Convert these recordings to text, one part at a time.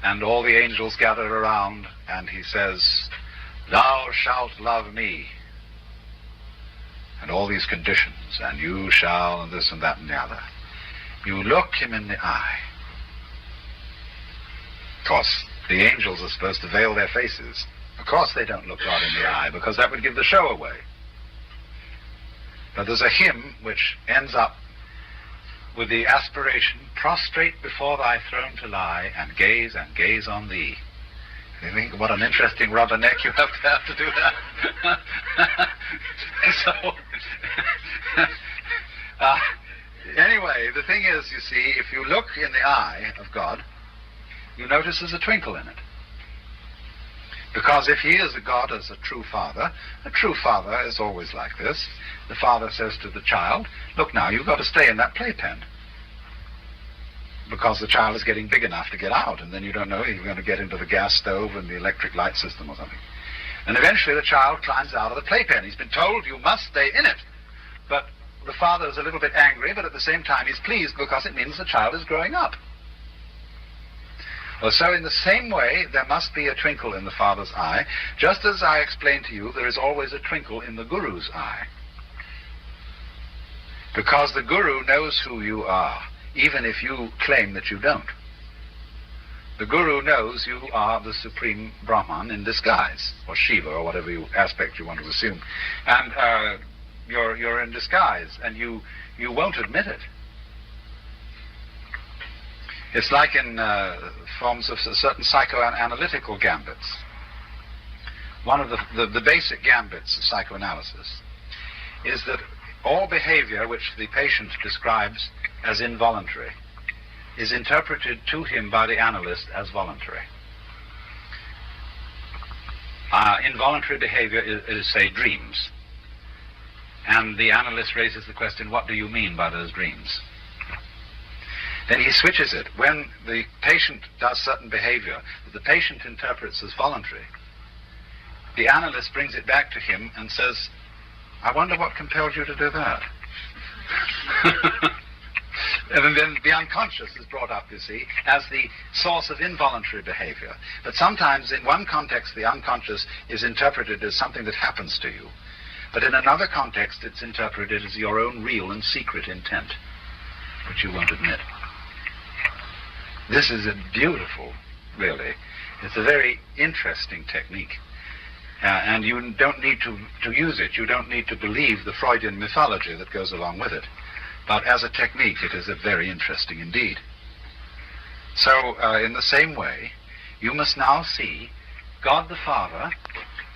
and all the angels gather around, and he says, "Thou shalt love me," and all these conditions, and you shall, and this and that and the other. You look him in the eye. Of course, the angels are supposed to veil their faces. Of course they don't look God in the eye, because that would give the show away. But there's a hymn which ends up with the aspiration, "Prostrate before thy throne to lie, and gaze on thee." And you think, what an interesting rubberneck you have to do that. So, anyway, the thing is, you see, if you look in the eye of God, you notice there's a twinkle in it. Because if he is a God as a true father is always like this. The father says to the child, "Look now, you've got to stay in that playpen." Because the child is getting big enough to get out, and then you don't know if you're going to get into the gas stove and the electric light system or something. And eventually the child climbs out of the playpen. He's been told, "You must stay in it." But the father is a little bit angry, but at the same time he's pleased, because it means the child is growing up. Well, so in the same way, there must be a twinkle in the father's eye. Just as I explained to you, there is always a twinkle in the guru's eye. Because the guru knows who you are, even if you claim that you don't. The guru knows you are the supreme Brahman in disguise, or Shiva, or whatever aspect you want to assume. And you're in disguise, and you won't admit it. It's like in forms of certain psychoanalytical gambits. One of the basic gambits of psychoanalysis is that all behavior which the patient describes as involuntary is interpreted to him by the analyst as voluntary. Involuntary behavior is, say, dreams. And the analyst raises the question, what do you mean by those dreams? Then he switches it. When the patient does certain behavior that the patient interprets as voluntary, the analyst brings it back to him and says, "I wonder what compelled you to do that." And then the unconscious is brought up, you see, as the source of involuntary behavior. But sometimes in one context the unconscious is interpreted as something that happens to you. But in another context it's interpreted as your own real and secret intent, which you won't admit. This is a beautiful, really. It's a very interesting technique. And you don't need to use it. You don't need to believe the Freudian mythology that goes along with it. But as a technique, it is very interesting indeed. So, in the same way, you must now see God the Father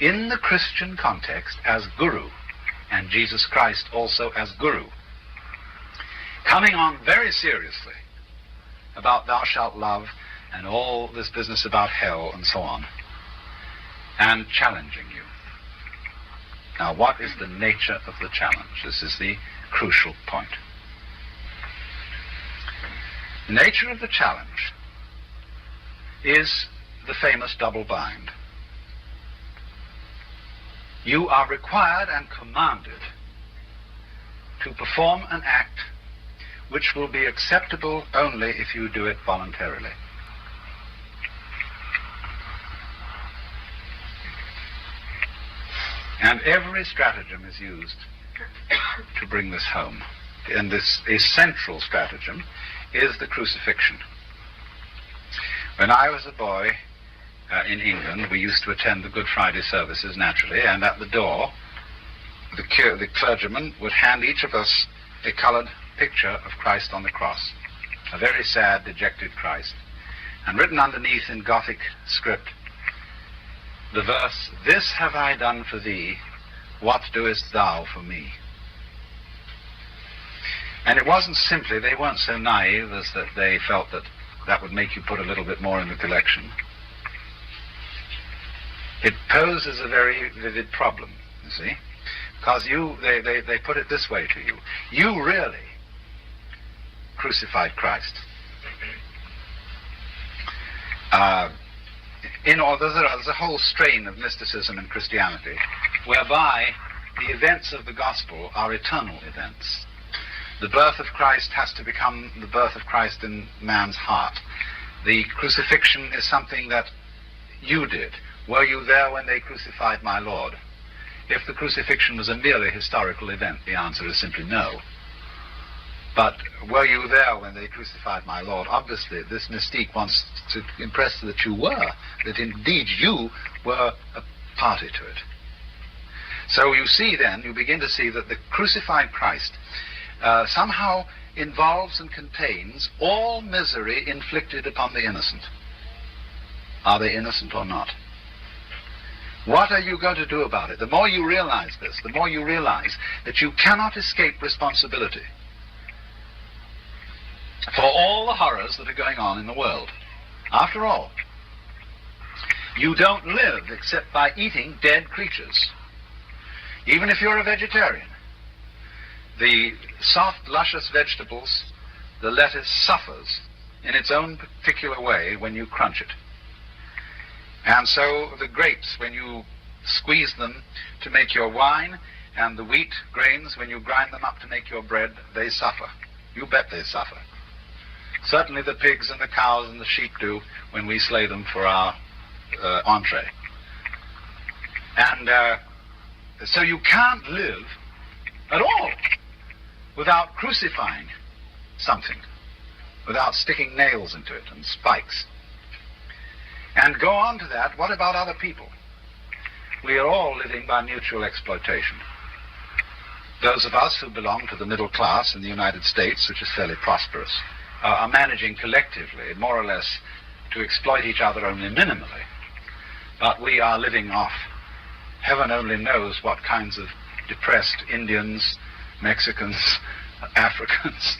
in the Christian context as Guru, and Jesus Christ also as Guru, coming on very seriously about thou shalt love and all this business about hell and so on, and challenging you. Now, what is the nature of the challenge? This is the crucial point. The nature of the challenge is the famous double bind. You are required and commanded to perform an act which will be acceptable only if you do it voluntarily. And every stratagem is used to bring this home. And this essential stratagem is the crucifixion. When I was a boy in England, we used to attend the Good Friday services naturally, and at the door, the clergyman would hand each of us a colored picture of Christ on the cross, a very sad, dejected Christ, and written underneath in Gothic script, the verse, "This have I done for thee, what doest thou for me?" And it wasn't simply, they weren't so naive as that they felt that that would make you put a little bit more in the collection. It poses a very vivid problem, you see, because they put it this way to you. You really crucified Christ. There's a whole strain of mysticism in Christianity whereby the events of the gospel are eternal events. The birth of Christ has to become the birth of Christ in man's heart. The crucifixion is something that you did. Were you there when they crucified my Lord? If the crucifixion was a merely historical event, the answer is simply no. But were you there when they crucified my Lord? Obviously, this mystique wants to impress that you were, that indeed you were a party to it. So you see then, you begin to see that the crucified Christ somehow involves and contains all misery inflicted upon the innocent. Are they innocent or not? What are you going to do about it? The more you realize this, the more you realize that you cannot escape responsibility for all the horrors that are going on in the world. After all, you don't live except by eating dead creatures. Even if you're a vegetarian, the soft, luscious vegetables, the lettuce suffers in its own particular way when you crunch it. And so the grapes, when you squeeze them to make your wine, and the wheat grains, when you grind them up to make your bread, they suffer. You bet they suffer. Certainly the pigs and the cows and the sheep do when we slay them for our entree. And so you can't live at all without crucifying something, without sticking nails into it and spikes. And go on to that, what about other people? We are all living by mutual exploitation. Those of us who belong to the middle class in the United States, which is fairly prosperous, are managing collectively, more or less, to exploit each other only minimally. But we are living off heaven only knows what kinds of depressed Indians, Mexicans, Africans,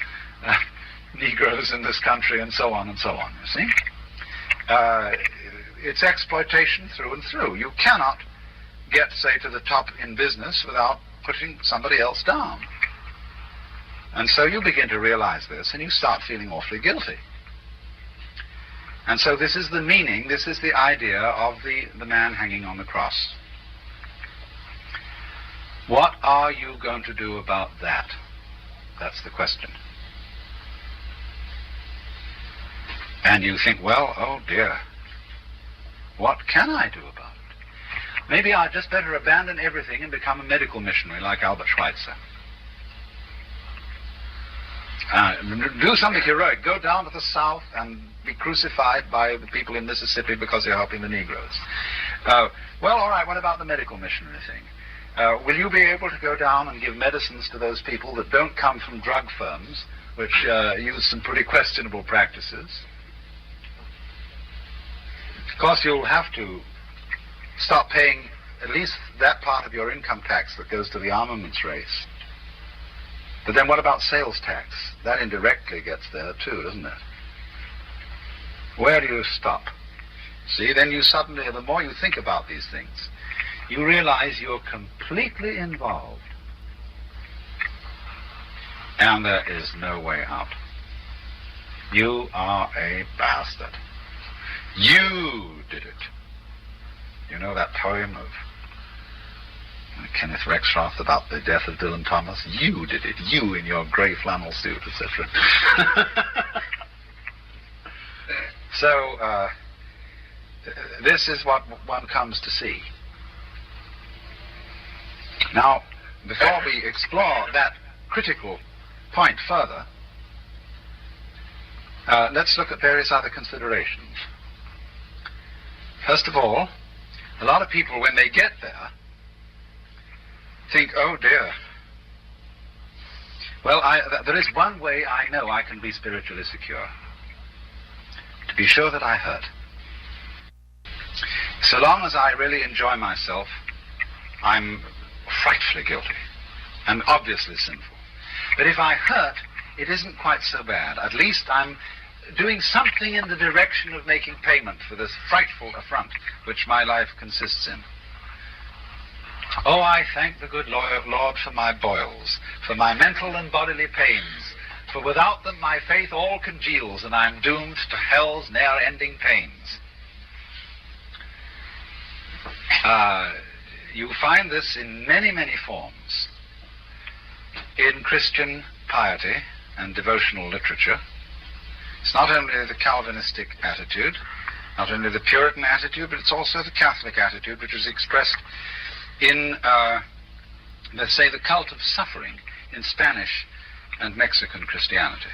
Negroes in this country, and so on, you see. It's exploitation through and through. You cannot get, say, to the top in business without putting somebody else down. And so you begin to realize this, and you start feeling awfully guilty. And so this is the meaning, this is the idea of the man hanging on the cross. What are you going to do about that? That's the question. And you think, well, oh dear, what can I do about it? Maybe I'd just better abandon everything and become a medical missionary like Albert Schweitzer. Do something heroic. Go down to the South and be crucified by the people in Mississippi because you're helping the Negroes. Well, all right, what about the medical missionary thing? Will you be able to go down and give medicines to those people that don't come from drug firms, which use some pretty questionable practices? Of course, you'll have to stop paying at least that part of your income tax that goes to the armaments race. But then what about sales tax? That indirectly gets there too, doesn't it? Where do you stop? See, then you suddenly, the more you think about these things, you realize you're completely involved. And there is no way out. You are a bastard. You did it. You know that poem of Kenneth Rexroth about the death of Dylan Thomas? You did it. You in your grey flannel suit, etc. So, this is what one comes to see. Now, before we explore that critical point further, let's look at various other considerations. First of all, a lot of people, when they get there, think, oh dear. Well, there is one way I know I can be spiritually secure. To be sure that I hurt. So long as I really enjoy myself, I'm frightfully guilty and obviously sinful. But if I hurt, it isn't quite so bad. At least I'm doing something in the direction of making payment for this frightful affront which my life consists in. Oh, I thank the good Lord for my boils, for my mental and bodily pains, for without them my faith all congeals, and I'm doomed to hell's ne'er-ending pains. You find this in many, many forms. In Christian piety and devotional literature, It's not only the Calvinistic attitude, not only the Puritan attitude, but it's also the Catholic attitude, which is expressed in, let's say, the cult of suffering in Spanish and Mexican Christianity.